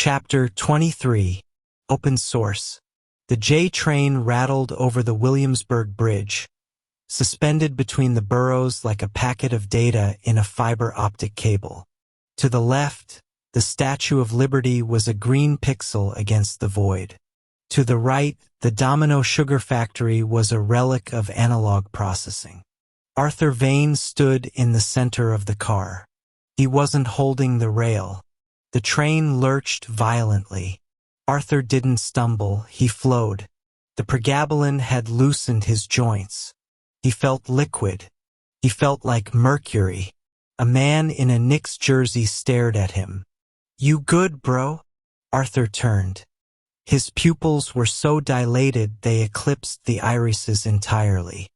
Chapter 23. Open Source. The J train rattled over the Williamsburg Bridge, suspended between the boroughs like a packet of data in a fiber optic cable. To the left, the Statue of Liberty was a green pixel against the void. To the right, the Domino Sugar Factory was a relic of analog processing. Arthur Vane stood in the center of the car. He wasn't holding the rail. The train lurched violently. Arthur didn't stumble, he flowed. The pregabalin had loosened his joints. He felt liquid. He felt like mercury. A man in a Knicks jersey stared at him. "You good, bro?" Arthur turned. His pupils were so dilated they eclipsed the irises entirely.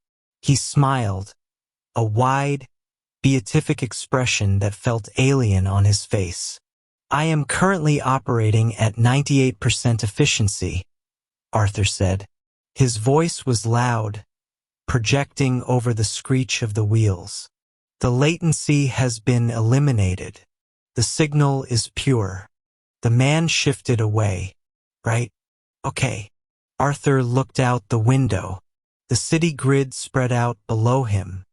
He smiled, a wide, beatific expression that felt alien on his face. "I am currently operating at 98% efficiency," Arthur said. His voice was loud, projecting over the screech of the wheels. "The latency has been eliminated. The signal is pure." The man shifted away. "Right? Okay." Arthur looked out the window. The city grid spread out below him.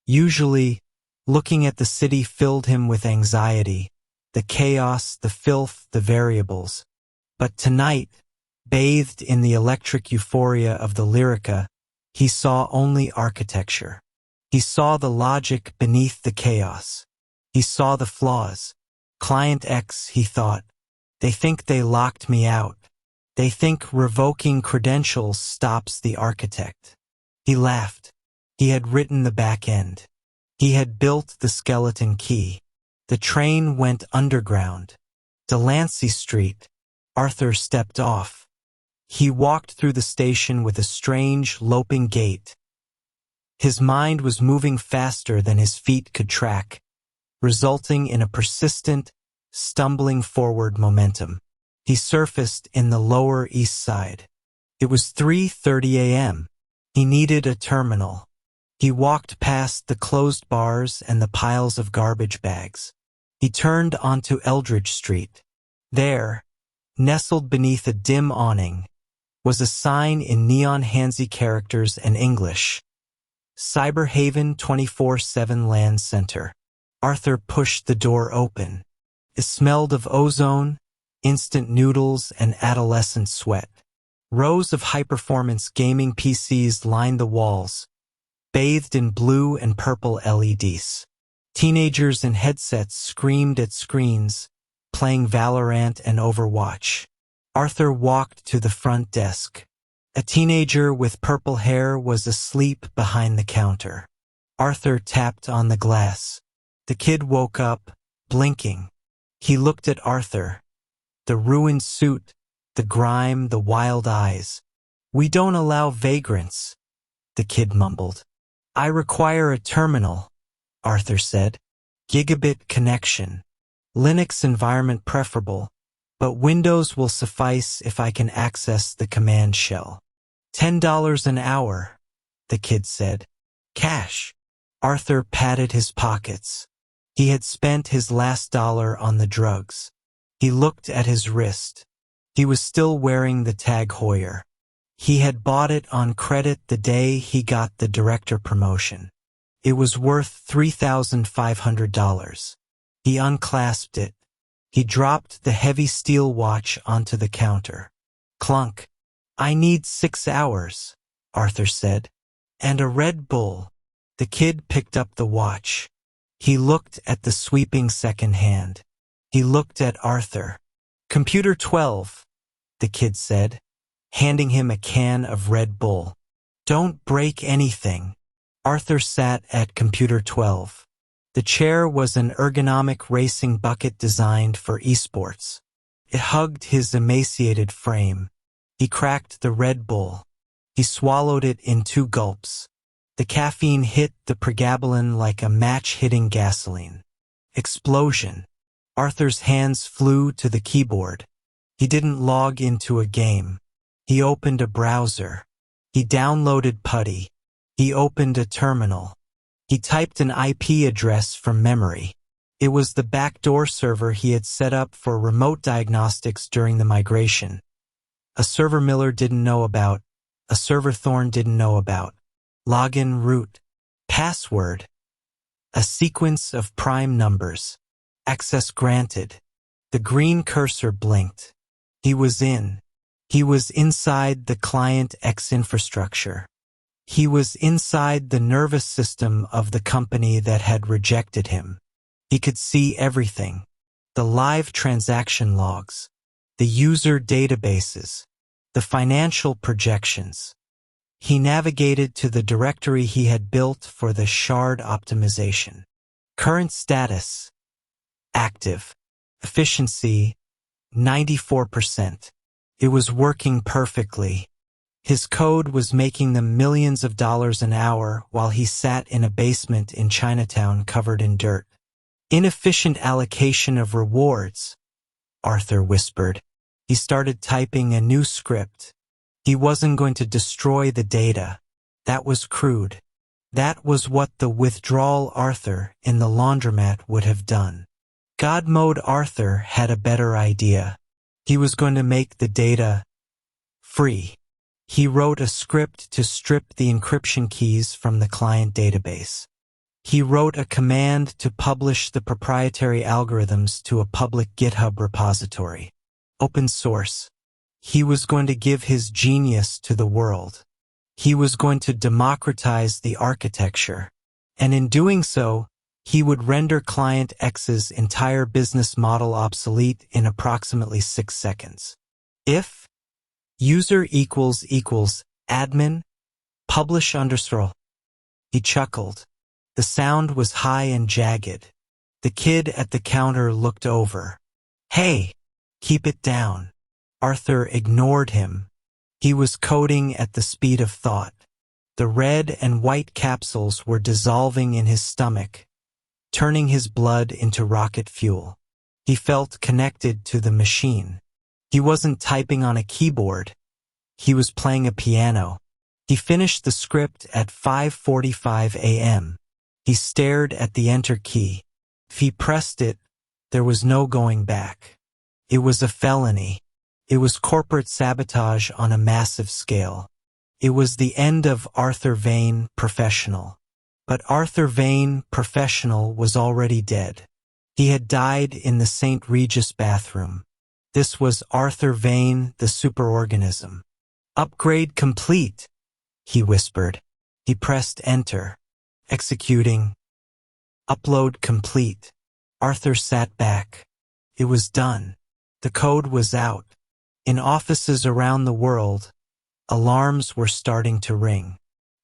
Usually, looking at the city filled him with anxiety. The chaos, the filth, the variables. But tonight, bathed in the electric euphoria of the Lyrica, he saw only architecture. He saw the logic beneath the chaos. He saw the flaws. Client X, he thought. They think they locked me out. They think revoking credentials stops the architect. He laughed. He had written the back end. He had built the skeleton key. The train went underground. Delancey Street. Arthur stepped off. He walked through the station with a strange, loping gait. His mind was moving faster than his feet could track, resulting in a persistent, stumbling forward momentum. He surfaced in the Lower East Side. It was 3:30 a.m. He needed a terminal. He walked past the closed bars and the piles of garbage bags. He turned onto Eldridge Street. There, nestled beneath a dim awning, was a sign in neon handsy characters and English. Cyberhaven 24/7 Land Center. Arthur pushed the door open. It smelled of ozone, instant noodles, and adolescent sweat. Rows of high-performance gaming PCs lined the walls, bathed in blue and purple LEDs. Teenagers in headsets screamed at screens, playing Valorant and Overwatch. Arthur walked to the front desk. A teenager with purple hair was asleep behind the counter. Arthur tapped on the glass. The kid woke up, blinking. He looked at Arthur. The ruined suit, the grime, the wild eyes. "We don't allow vagrants," the kid mumbled. "I require a terminal," Arthur said. "Gigabit connection. Linux environment preferable, but Windows will suffice if I can access the command shell." $10 an hour, the kid said. "Cash." Arthur patted his pockets. He had spent his last dollar on the drugs. He looked at his wrist. He was still wearing the Tag Heuer. He had bought it on credit the day he got the director promotion. It was worth $3,500. He unclasped it. He dropped the heavy steel watch onto the counter. Clunk. "I need 6 hours, Arthur said. "And a Red Bull." The kid picked up the watch. He looked at the sweeping second hand. He looked at Arthur. "Computer 12, the kid said, handing him a can of Red Bull. "Don't break anything." Arthur sat at Computer 12. The chair was an ergonomic racing bucket designed for esports. It hugged his emaciated frame. He cracked the Red Bull. He swallowed it in 2 gulps. The caffeine hit the pregabalin like a match hitting gasoline. Explosion. Arthur's hands flew to the keyboard. He didn't log into a game. He opened a browser. He downloaded Putty. He opened a terminal. He typed an IP address from memory. It was the backdoor server he had set up for remote diagnostics during the migration. A server Miller didn't know about, a server Thorne didn't know about. Login root. Password. A sequence of prime numbers. Access granted. The green cursor blinked. He was in. He was inside the Client X infrastructure. He was inside the nervous system of the company that had rejected him. He could see everything. The live transaction logs. The user databases. The financial projections. He navigated to the directory he had built for the shard optimization. Current status. Active. Efficiency. 94%. It was working perfectly. His code was making them millions of dollars an hour while he sat in a basement in Chinatown covered in dirt. Inefficient allocation of rewards, Arthur whispered. He started typing a new script. He wasn't going to destroy the data. That was crude. That was what the withdrawal Arthur in the laundromat would have done. God Mode Arthur had a better idea. He was going to make the data free. He wrote a script to strip the encryption keys from the client database. He wrote a command to publish the proprietary algorithms to a public GitHub repository. Open source. He was going to give his genius to the world. He was going to democratize the architecture. And in doing so, he would render Client X's entire business model obsolete in approximately 6 seconds. If user equals admin, publish underscore. He chuckled. The sound was high and jagged. The kid at the counter looked over. Hey, keep it down. Arthur ignored him. He was coding at the speed of thought. The red and white capsules were dissolving in his stomach, turning his blood into rocket fuel. He felt connected to the machine. He wasn't typing on a keyboard. He was playing a piano. He finished the script at 5:45 a.m. He stared at the enter key. If he pressed it, there was no going back. It was a felony. It was corporate sabotage on a massive scale. It was the end of Arthur Vane, professional. But Arthur Vane, professional, was already dead. He had died in the St. Regis bathroom. This was Arthur Vane, the superorganism. Upgrade complete, he whispered. He pressed enter. Executing. Upload complete. Arthur sat back. It was done. The code was out. In offices around the world, alarms were starting to ring.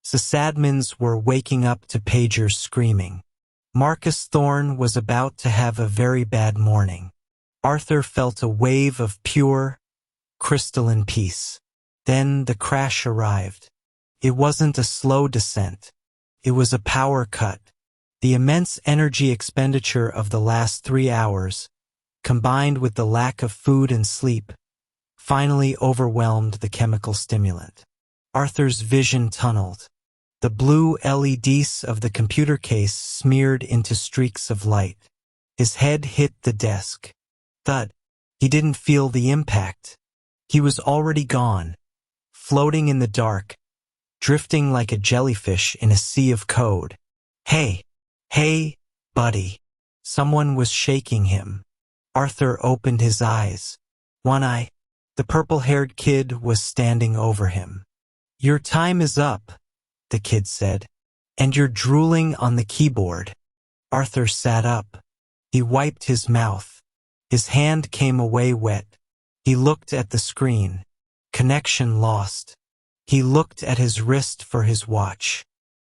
Sysadmins were waking up to pagers screaming. Marcus Thorne was about to have a very bad morning. Arthur felt a wave of pure, crystalline peace. Then the crash arrived. It wasn't a slow descent. It was a power cut. The immense energy expenditure of the last 3 hours, combined with the lack of food and sleep, finally overwhelmed the chemical stimulant. Arthur's vision tunneled. The blue LEDs of the computer case smeared into streaks of light. His head hit the desk. Thud. He didn't feel the impact. He was already gone, floating in the dark, drifting like a jellyfish in a sea of code. Hey, buddy. Someone was shaking him. Arthur opened his eyes. One eye. The purple-haired kid was standing over him. Your time is up, the kid said. And you're drooling on the keyboard. Arthur sat up. He wiped his mouth. His hand came away wet. He looked at the screen. Connection lost. He looked at his wrist for his watch.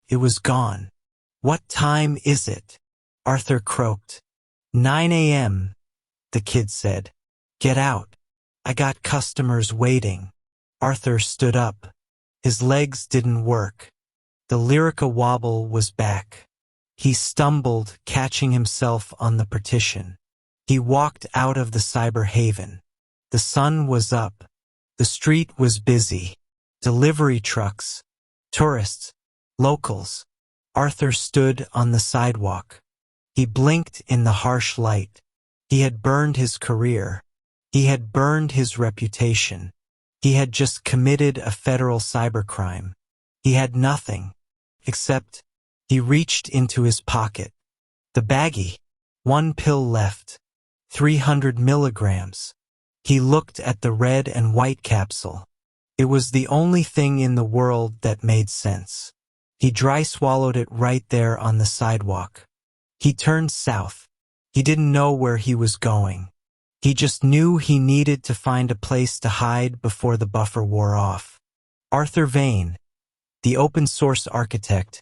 It was gone. What time is it? Arthur croaked. 9 a.m., the kid said. Get out. I got customers waiting. Arthur stood up. His legs didn't work. The Lyrica wobble was back. He stumbled, catching himself on the partition. He walked out of the cyber haven. The sun was up. The street was busy. Delivery trucks, tourists, locals. Arthur stood on the sidewalk. He blinked in the harsh light. He had burned his career. He had burned his reputation. He had just committed a federal cybercrime. He had nothing, except he reached into his pocket. The baggie. 1 pill left. 300 milligrams. He looked at the red and white capsule. It was the only thing in the world that made sense. He dry swallowed it right there on the sidewalk. He turned south. He didn't know where he was going. He just knew he needed to find a place to hide before the buffer wore off. Arthur Vane, the open source architect,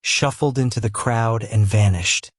shuffled into the crowd and vanished.